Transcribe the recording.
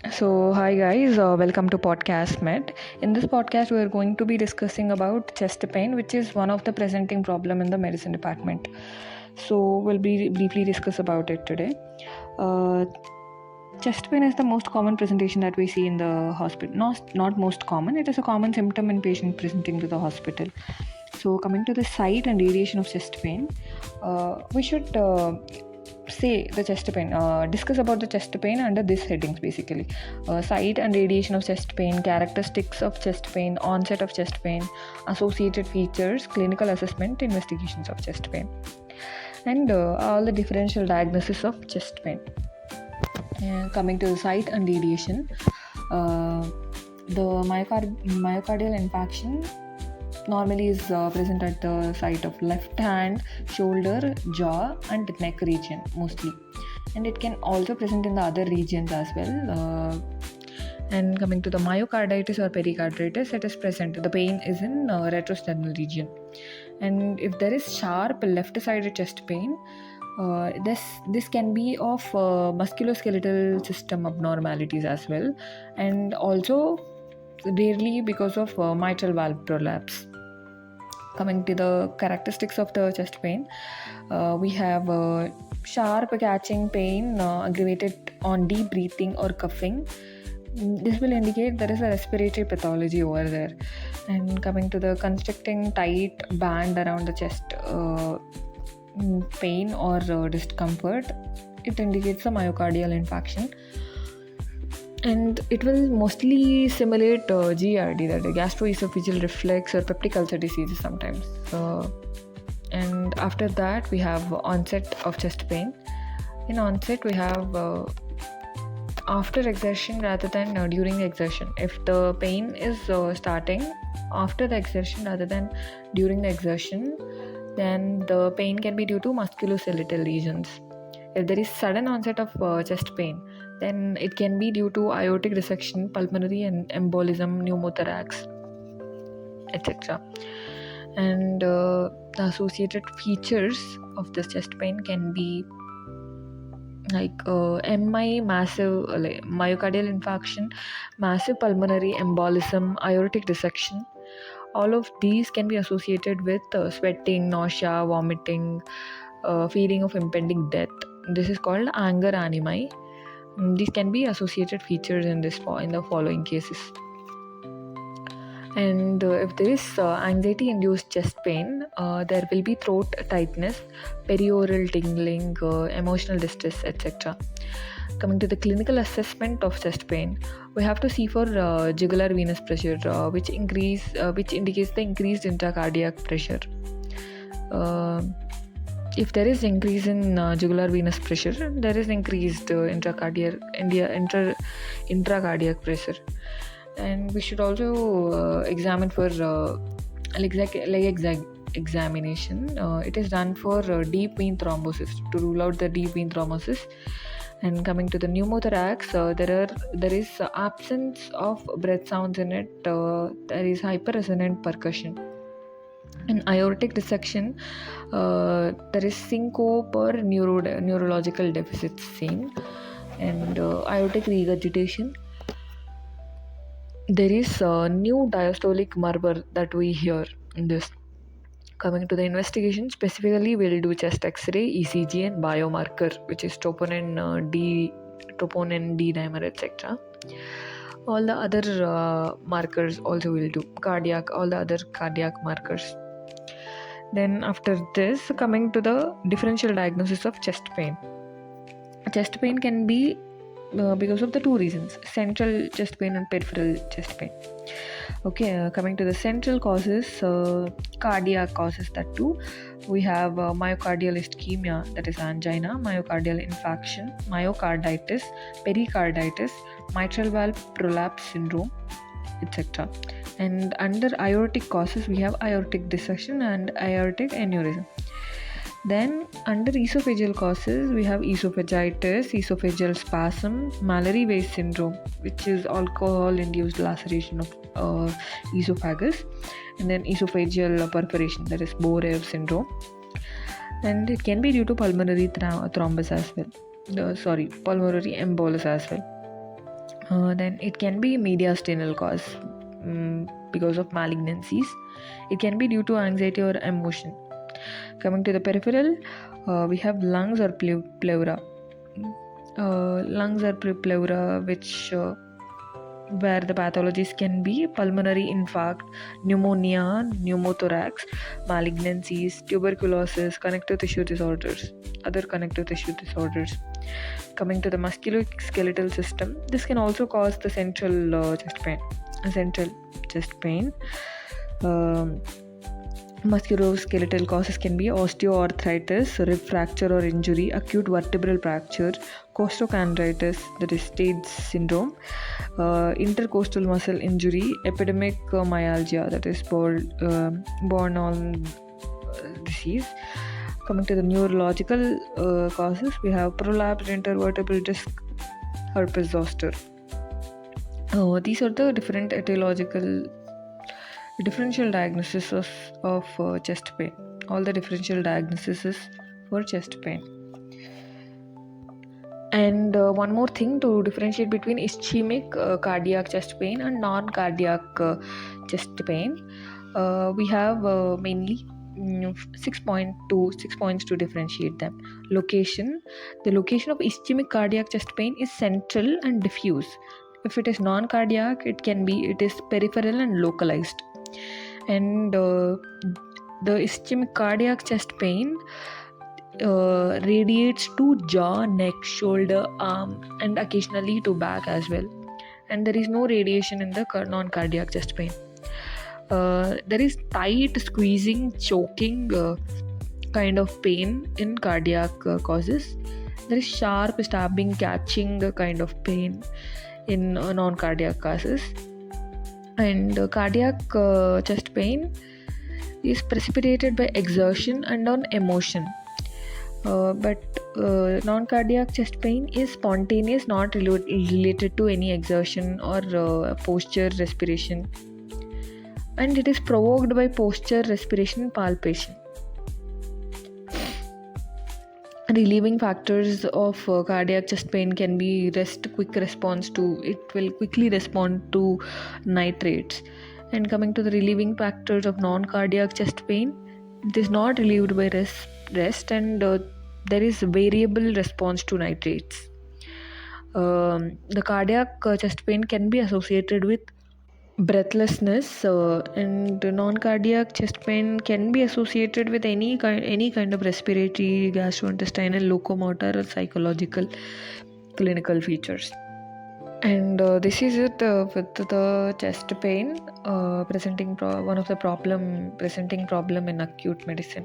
So, hi guys, welcome to Podcast Med. In this podcast, we are going to be discussing about chest pain, which is one of the presenting problem in the medicine department. So, we'll be briefly discuss about it today. Uh, Chest pain is the most common presentation that we see in the hospital. Not most common. It is a common symptom in patients presenting to the hospital. So, coming to the site and radiation of chest pain, we should say the chest pain. Discuss about the chest pain under these headings basically: site and radiation of chest pain, characteristics of chest pain, onset of chest pain, associated features, clinical assessment, investigations of chest pain, and all the differential diagnosis of chest pain. Coming to the site and radiation, uh, the myocardial infarction normally is present at the site of left hand, shoulder, jaw, and neck region mostly, and it can also present in the other regions as well. And coming to the myocarditis or pericarditis, it is present. The pain is in retrosternal region, and if there is sharp left-sided chest pain, this can be of musculoskeletal system abnormalities as well, and also rarely because of mitral valve prolapse. Coming to the characteristics of the chest pain, we have sharp catching pain aggravated on deep breathing or coughing. This will indicate there is a respiratory pathology over there. And coming to the constricting tight band around the chest pain or discomfort, it indicates a myocardial infarction. And it will mostly simulate GERD, that is gastroesophageal reflux or peptic ulcer diseases sometimes. And after that, we have onset of chest pain. In onset, we have after exertion rather than during the exertion. If the pain is starting after the exertion rather than during the exertion, then the pain can be due to musculoskeletal lesions. If there is sudden onset of chest pain, then it can be due to aortic dissection, pulmonary and embolism, pneumothorax, etc. And the associated features of this chest pain can be like MI, massive myocardial infarction, massive pulmonary embolism, aortic dissection. All of these can be associated with sweating, nausea, vomiting, feeling of impending death. This is called anger animi. These can be associated features in the following cases. And if there is anxiety-induced chest pain, there will be throat tightness, perioral tingling, emotional distress, etc. Coming to the clinical assessment of chest pain, we have to see for jugular venous pressure, which indicates the increased intracardiac pressure. If there is increase in jugular venous pressure, there is increased intracardiac pressure. And we should also examine for examination. It is done for deep vein thrombosis to rule out the deep vein thrombosis. And coming to the pneumothorax, there is absence of breath sounds in it. There is hyperresonant percussion. In aortic dissection, there is syncope or neurological deficits seen. And aortic regurgitation, there is a new diastolic murmur that we hear in this. Coming to the investigation, specifically we'll do chest x-ray, ECG and biomarker, which is troponin D dimer, etc. All the other markers also will do, all the other cardiac markers. Then after this, coming to the differential diagnosis of chest pain. Chest pain can be because of the two reasons: central chest pain and peripheral chest pain. Okay, coming to the central causes, cardiac causes that too. We have myocardial ischemia, that is angina, myocardial infarction, myocarditis, pericarditis, mitral valve prolapse syndrome, etc. And under aortic causes, we have aortic dissection and aortic aneurysm. Then under esophageal causes, we have esophagitis, esophageal spasm, Mallory-Weiss syndrome, which is alcohol-induced laceration of esophagus, and then esophageal perforation, that is Borev syndrome. And it can be due to pulmonary thrombus as well. Pulmonary embolus as well. Then it can be mediastinal cause because of malignancies. It can be due to anxiety or emotion. Coming to the peripheral, we have lungs or pleura. Lungs or pleura, which where the pathologies can be pulmonary infarct, pneumonia, pneumothorax, malignancies, tuberculosis, connective tissue disorders, other connective tissue disorders. Coming to the musculoskeletal system, this can also cause the central chest pain. Musculoskeletal causes can be osteoarthritis, rib fracture or injury, acute vertebral fracture, costochondritis, that is Stage syndrome, intercostal muscle injury, epidemic myalgia, that is born on disease. Coming to the neurological causes, we have prolapsed intervertebral disc, herpes zoster. These are the different differential diagnosis of chest pain. All the differential diagnoses for chest pain. And one more thing to differentiate between ischemic cardiac chest pain and non-cardiac chest pain, we have mainly 6 points to differentiate them. Location. The location of ischemic cardiac chest pain is central and diffuse. If it is non-cardiac, it is peripheral and localized. And the ischemic cardiac chest pain radiates to jaw, neck, shoulder, arm, and occasionally to back as well. And there is no radiation in the non-cardiac chest pain. There is tight squeezing, choking kind of pain in cardiac causes. There is sharp stabbing, catching kind of pain in non-cardiac causes. And cardiac chest pain is precipitated by exertion and on emotion. But non-cardiac chest pain is spontaneous, not related to any exertion or posture, respiration. And it is provoked by posture, respiration, palpation. Relieving factors of cardiac chest pain can be it will quickly respond to nitrates. And coming to the relieving factors of non-cardiac chest pain, it is not relieved by rest and there is variable response to nitrates. The cardiac chest pain can be associated with breathlessness, and non-cardiac chest pain can be associated with any kind of respiratory, gastrointestinal, locomotor or psychological clinical features. And this is it with the chest pain presenting in acute medicine.